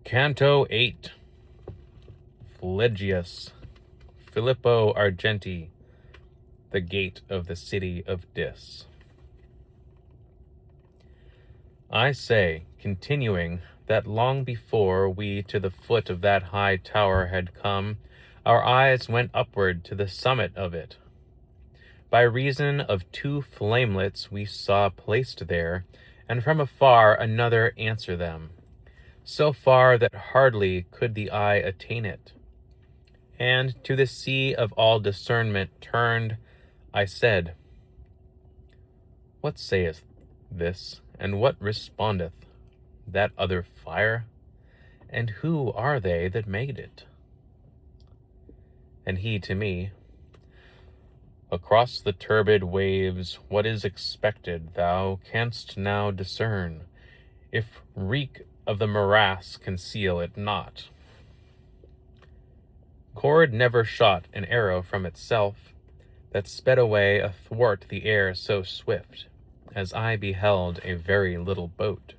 Canto VIII. Phlegius, Filippo Argenti, the gate of the city of Dis. I say, continuing, that long before we to the foot of that high tower had come, our eyes went upward to the summit of it. By reason of two flamelets we saw placed there, and from afar another answer them, so far that hardly could the eye attain it. And to the sea of all discernment turned, I said, What saith this, and what respondeth that other fire? And who are they that made it? And he to me, Across the turbid waves what is expected thou canst now discern, if reek of the morass conceal it not. Cord never shot an arrow from itself, that sped away athwart the air so swift, as I beheld a very little boat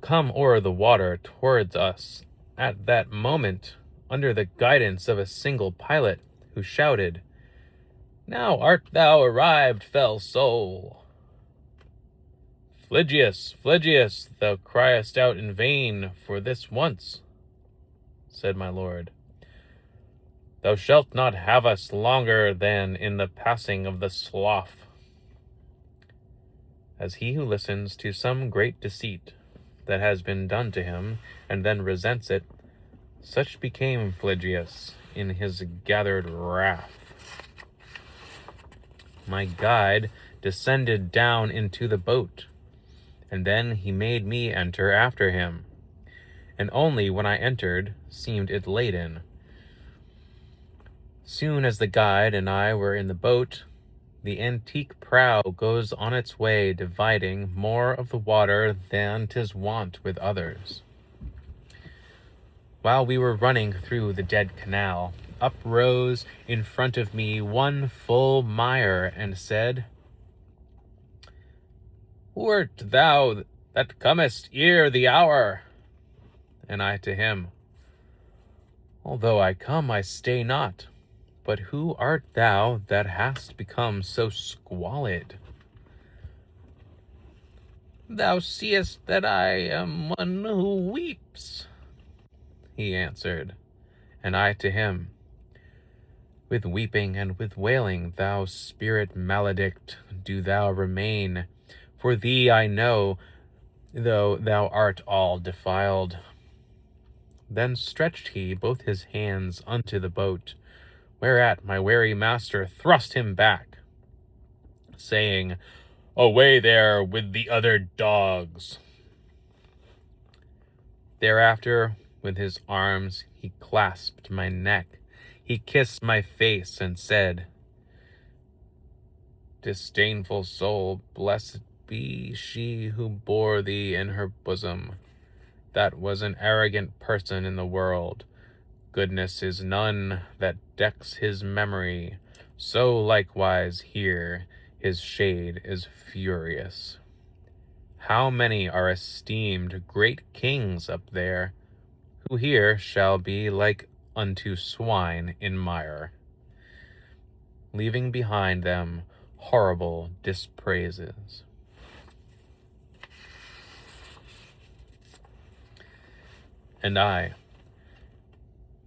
come o'er the water towards us at that moment, under the guidance of a single pilot, who shouted, Now art thou arrived, fell soul! Phlegius, Phlegius, thou criest out in vain for this once, said my lord. Thou shalt not have us longer than in the passing of the slough. As he who listens to some great deceit that has been done to him, and then resents it, such became Phlegius in his gathered wrath. My guide descended down into the boat, and then he made me enter after him, and only when I entered seemed it laden. Soon as the guide and I were in the boat, the antique prow goes on its way, dividing more of the water than 'tis wont with others. While we were running through the dead canal, up rose in front of me one full mire, and said, Who art thou that comest ere the hour? And I to him, Although I come, I stay not. But who art thou that hast become so squalid? Thou seest that I am one who weeps, he answered, and I to him, With weeping and with wailing, thou spirit maledict, do thou remain. For thee I know, though thou art all defiled. Then stretched he both his hands unto the boat, whereat my wary master thrust him back, saying, Away there with the other dogs. Thereafter, with his arms, he clasped my neck. He kissed my face and said, Disdainful soul, blessed be she who bore thee in her bosom. That was an arrogant person in the world. Goodness is none that decks his memory, so likewise here his shade is furious. How many are esteemed great kings up there, who here shall be like unto swine in mire, leaving behind them horrible dispraises. And I,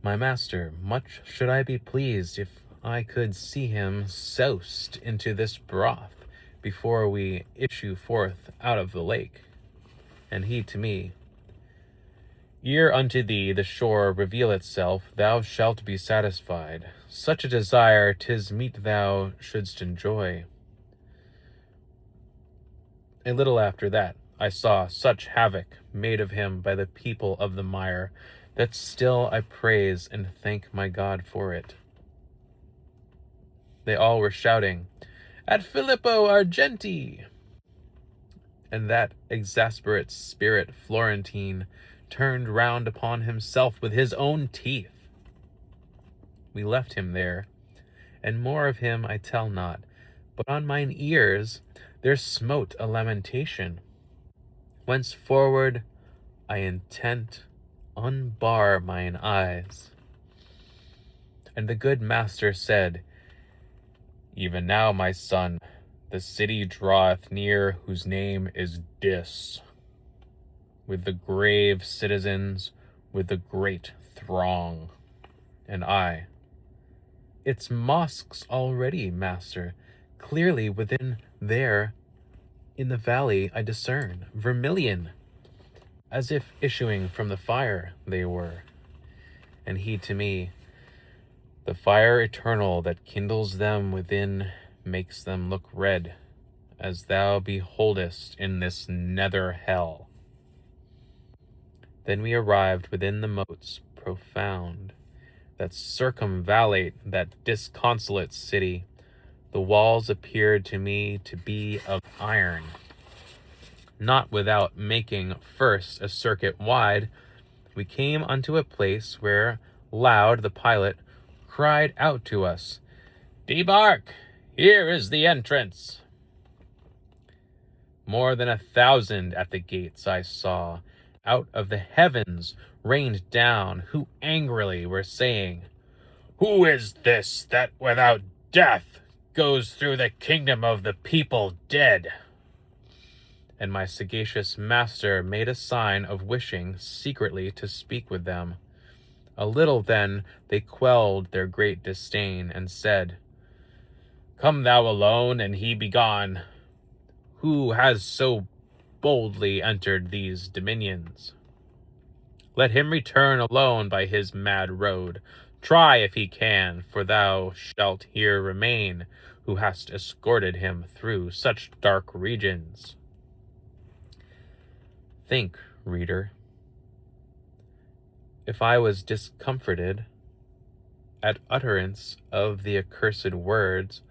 My master, much should I be pleased if I could see him soused into this broth before we issue forth out of the lake. And he to me, Ere unto thee the shore reveal itself, thou shalt be satisfied. Such a desire 'tis meet thou shouldst enjoy. A little after that, I saw such havoc made of him by the people of the mire, that still I praise and thank my God for it. They all were shouting, At Filippo Argenti! And that exasperate spirit Florentine turned round upon himself with his own teeth. We left him there, and more of him I tell not, but on mine ears there smote a lamentation, whenceforward I intent unbar mine eyes. And the good master said, Even now, my son, the city draweth near, whose name is Dis, with the grave citizens, with the great throng. And I, It's mosques already, master. Clearly within there, in the valley, I discern vermilion, as if issuing from the fire they were. And he to me, The fire eternal that kindles them within makes them look red, as thou beholdest in this nether hell. Then we arrived within the moats profound that circumvallate that disconsolate city. The walls appeared to me to be of iron. Not without making first a circuit wide, we came unto a place where loud the pilot cried out to us, Debark! Here is the entrance. More than 1,000 at the gates I saw, out of the heavens rained down, who angrily were saying, Who is this that without death goes through the kingdom of the people dead? And my sagacious master made a sign of wishing secretly to speak with them. A little then they quelled their great disdain, and said, Come thou alone, and he be gone. Who has so boldly entered these dominions? Let him return alone by his mad road. Try if he can, for thou shalt here remain, who hast escorted him through such dark regions. Think, reader, if I was discomforted at utterance of the accursed words,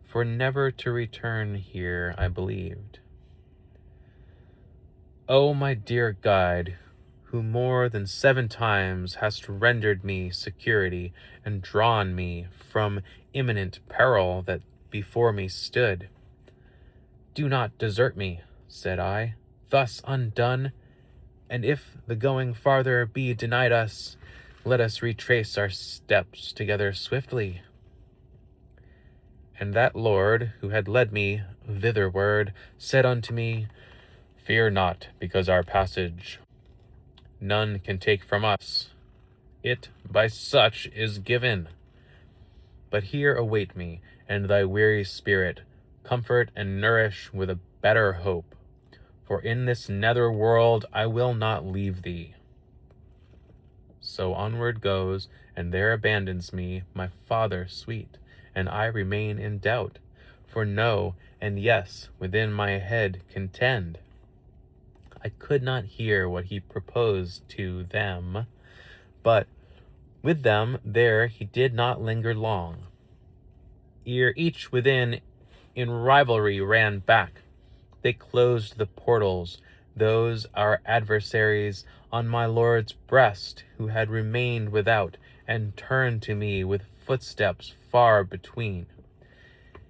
for never to return here I believed. O my dear guide, who more than 7 times hast rendered me security and drawn me from imminent peril that before me stood, do not desert me, said I, thus undone, and if the going farther be denied us, let us retrace our steps together swiftly. And that Lord, who had led me thitherward, said unto me, Fear not, because our passage none can take from us. It by such is given. But here await me, and thy weary spirit, comfort and nourish with a better hope. For in this nether world I will not leave thee. So onward goes, and there abandons me my Father sweet, and I remain in doubt. For no, and yes, within my head contend. I could not hear what he proposed to them, but with them there he did not linger long. Ere each within in rivalry ran back, they closed the portals, those our adversaries, on my lord's breast, who had remained without, and turned to me with footsteps far between.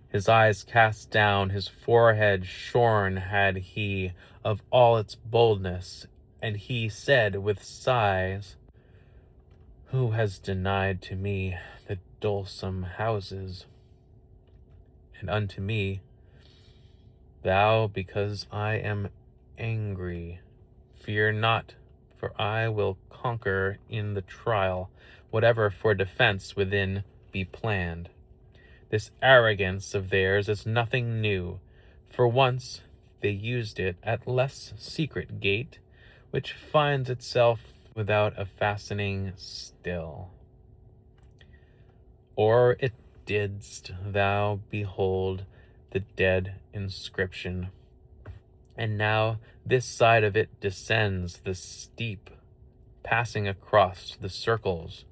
His eyes cast down, his forehead shorn had he of all its boldness, and he said with sighs, Who has denied to me the dulsome houses? And unto me, Thou, because I am angry, fear not, for I will conquer in the trial, whatever for defense within be planned. This arrogance of theirs is nothing new, for once they used it at less secret gate, which finds itself without a fastening still. Or it didst thou behold the dead inscription, and now this side of it descends the steep, passing across the circles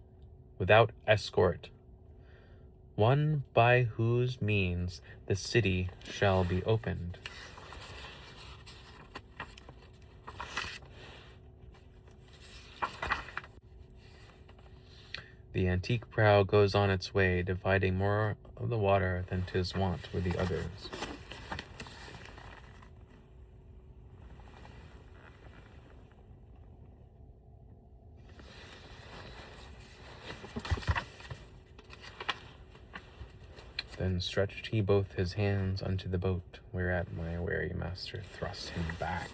without escort, one by whose means the city shall be opened. The antique prow goes on its way, dividing more of the water than 'tis wont with the others. Then stretched he both his hands unto the boat, whereat my wary master thrust him back.